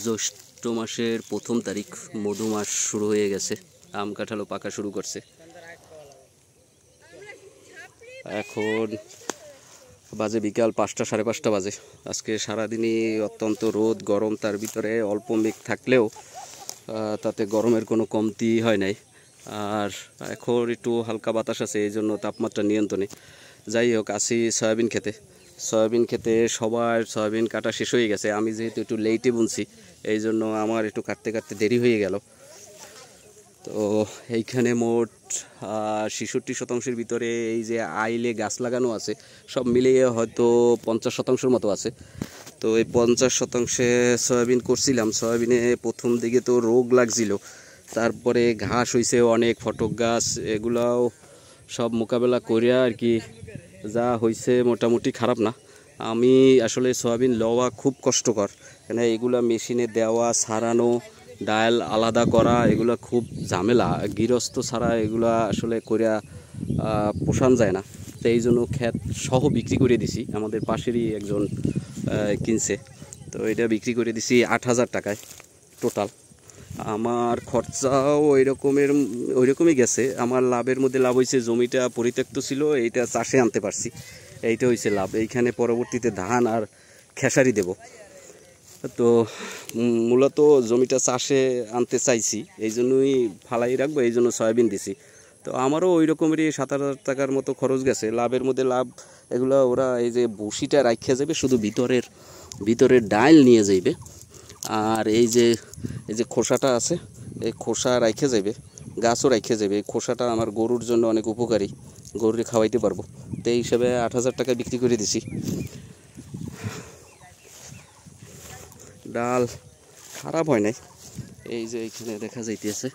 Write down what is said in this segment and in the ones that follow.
জ্যৈষ্ঠ মাসের ১ম তারিখ, মধু মাস শুরু হয়ে গেছে। আম কাঁঠালও পাকা শুরু করছে। এখন বাজে বিকাল ৫টা, সাড়ে ৫টা বাজে। আজকে সারাদিনই অত্যন্ত রোদ গরম, তার ভিতরে অল্প মেঘ থাকলেও তাতে গরমের কোনো কমতি হয় নাই। আর এখন একটু হালকা বাতাস আছে, এই জন্য তাপমাত্রা নিয়ন্ত্রণে। যাই হোক, আসি সয়াবিন খেতে। সয়াবিন খেতে সবার সয়াবিন কাটা শেষ হয়ে গেছে। আমি যেহেতু একটু লেটে বুনছি, এই জন্য আমার একটু কাটতে কাটতে দেরি হয়ে গেল। তো এইখানে মোট ৬৬% ভিতরে এই যে আইলে গাছ লাগানো আছে, সব মিলিয়ে হয়তো ৫০% মতো আছে। তো এই ৫০%-এ সয়াবিন করছিলাম। সয়াবিনে প্রথম দিকে তো রোগ লাগছিল, তারপরে ঘাস হয়েছে অনেক, ফটক গাছ, এগুলাও সব মোকাবেলা করে আর কি যা হয়েছে মোটামুটি খারাপ না। আমি আসলে সয়াবিন লওয়া খুব কষ্টকর, কেন এগুলা মেশিনে দেওয়া, সারানো, ডাল আলাদা করা, এগুলো খুব ঝামেলা। গৃহস্থ ছাড়া এগুলা আসলে করিয়া পোষান যায় না। তো এই জন্য ক্ষেত সহ বিক্রি করে দিছি। আমাদের পাশেরই একজন কিনছে, তো এটা বিক্রি করে দিছি ৮,০০০ টাকায় টোটাল। আমার খরচাও ওইরকমই গেছে। আমার লাভের মধ্যে লাভ হয়েছে, জমিটা পরিত্যক্ত ছিল, এইটা চাষে আনতে পারছি, এইটা হয়েছে লাভ। এইখানে পরবর্তীতে ধান আর খেসারি দেব। তো মূলত জমিটা চাষে আনতে চাইছি, এই জন্যই ফালাই রাখবো, এই জন্য সয়াবিন দিছি। তো আমারও ওই রকমেরই ৭,০০০ টাকার মতো খরচ গেছে। লাভের মধ্যে লাভ। এগুলো ওরা এই যে বসিটা রাখা যাবে, শুধু ভিতরের ডাল নিয়ে যাইবে। আর এই যে খোসাটা আছে, এই খোসা রাখা যাবে, গাছও রাখা যাবে। এই খোসাটা আমার গরুর জন্য অনেক উপকারী, গরুরে খাওয়াইতে পারবো। তো এই হিসাবে ৮,০০০ টাকা বিক্রি করে দিছি। ডাল খারাপ হয় নাই, এই যে এইখানে দেখা যাইতেছে।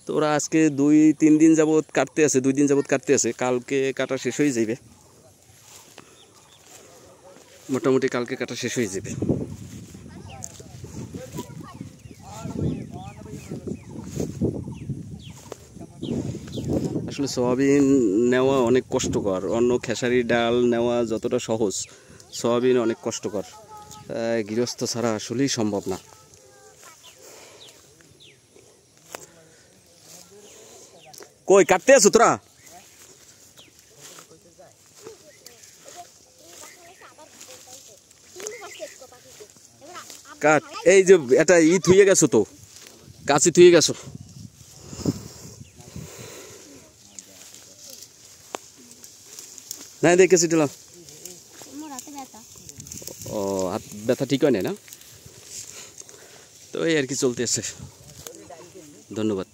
তো ওরা আজকে ২-৩ দিন যাবৎ কাটতে আছে, ২ দিন যাবৎ কাটতে আছে। কালকে কাটা শেষ হয়ে যাবে, মোটামুটি কালকে কাটা শেষ হয়ে যাবে। আসলে সয়াবিন নেওয়া অনেক কষ্টকর। অন্য খেসারি ডাল নেওয়া যতটা সহজ, সয়াবিন অনেক কষ্টকর। গৃহস্থ ছাড়া আসলেই সম্ভব না। কই কাটতে আছো তোরা? কাট। এই যে এটা থুয়ে গেছো, তো কাছে থুয়ে গেছো। না দেখেছি দিলাম। ও, হাত ব্যথা ঠিক হয় না? তো এই আর কি চলতে আছে। ধন্যবাদ।